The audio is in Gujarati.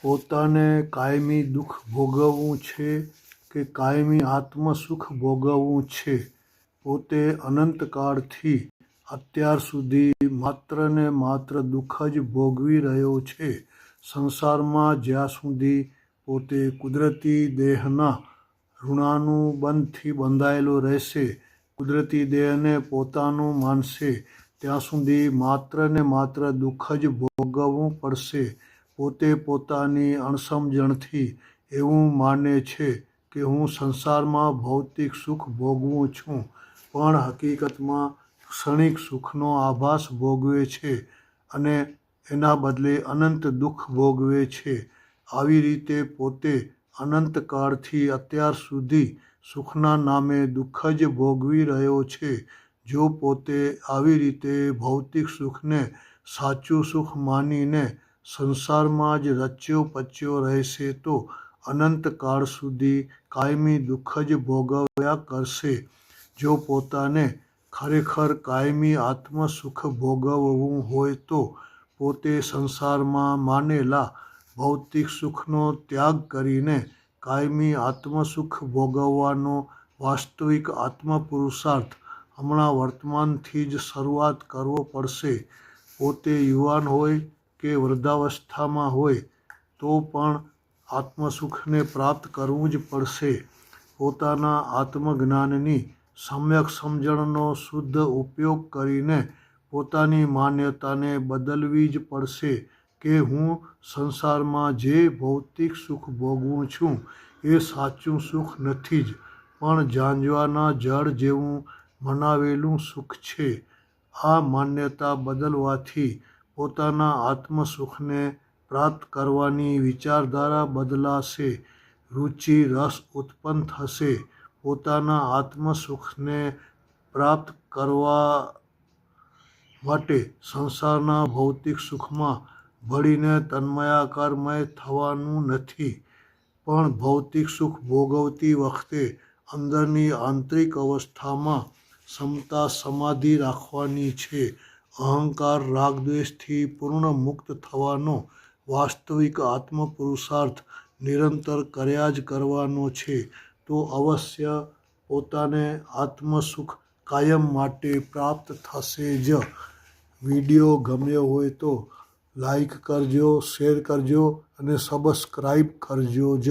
પોતાને કાયમી દુઃખ ભોગવવું છે કે કાયમી આત્મસુખ ભોગવવું છે? પોતે અનંતકાળથી અત્યાર સુધી માત્ર ને માત્ર દુઃખ જ ભોગવી રહ્યો છે. સંસારમાં જ્યાં સુધી પોતે કુદરતી દેહના ઋણાનુબંધથી બંધાયેલો રહેશે, કુદરતી દેહને પોતાનું માનશે, ત્યાં સુધી માત્ર ને માત્ર દુઃખ જ ભોગવવું પડશે. પોતે પોતાની અણસમજણથી એવું માને છે કે હું સંસારમાં ભૌતિક સુખ ભોગવું છું, પણ હકીકતમાં ક્ષણિક સુખનો આભાસ ભોગવે છે અને એના બદલે અનંત દુઃખ ભોગવે છે. આવી રીતે પોતે અનંતકાળથી અત્યાર સુધી સુખના નામે દુઃખ જ ભોગવી રહ્યો છે. જો પોતે આવી રીતે ભૌતિક સુખને સાચું સુખ માનીને સંસારમાં જ રચ્યો પચ્યો રહેશે તો અનંતકાળ સુધી કાયમી દુઃખ જ ભોગવ્યા કરશે. જો પોતાને ખરેખર કાયમી આત્મસુખ ભોગવવું હોય તો પોતે સંસારમાં માનેલા ભૌતિક સુખનો ત્યાગ કરીને કાયમી આત્મસુખ ભોગવવાનો વાસ્તવિક આત્મપુરુષાર્થ હમણાં વર્તમાનથી જ શરૂઆત કરવો પડશે. પોતે યુવાન હોય કે વૃદ્ધાવસ્થામાં હોય તો પણ આત્મસુખને પ્રાપ્ત કરવું જ પડશે. પોતાના આત્મજ્ઞાનની સમ્યક સમજણનો શુદ્ધ ઉપયોગ કરીને પોતાની માન્યતાને બદલવી જ પડશે કે હું સંસારમાં જે ભૌતિક સુખ ભોગવું છું એ સાચું સુખ નથી જ, પણ ઝાંઝવાના જળ જેવું મનાવેલું સુખ છે. આ માન્યતા બદલવાથી પોતાના આત્મસુખને પ્રાપ્ત કરવાની વિચારધારા બદલાશે, રુચિ રસ ઉત્પન્ન થશે. પોતાના આત્મસુખને પ્રાપ્ત કરવા માટે સંસારના ભૌતિક સુખમાં ભળીને તન્માયાકારમય થવાનું નથી, પણ ભૌતિક સુખ ભોગવતી વખતે અંદરની આંતરિક અવસ્થામાં સમતા સમાધિ રાખવાની છે. અહંકાર રાગદ્વેષથી પૂર્ણ મુક્ત થવાનો વાસ્તવિક આત્મપુરુષાર્થ નિરંતર કર્યા જ કરવાનો છે. તો અવશ્ય પોતાને આત્મસુખ કાયમ માટે પ્રાપ્ત થશે જ. વિડીયો ગમ્યો હોય તો લાઈક કરજો, શેર કરજો અને સબસ્ક્રાઈબ કરજો જ.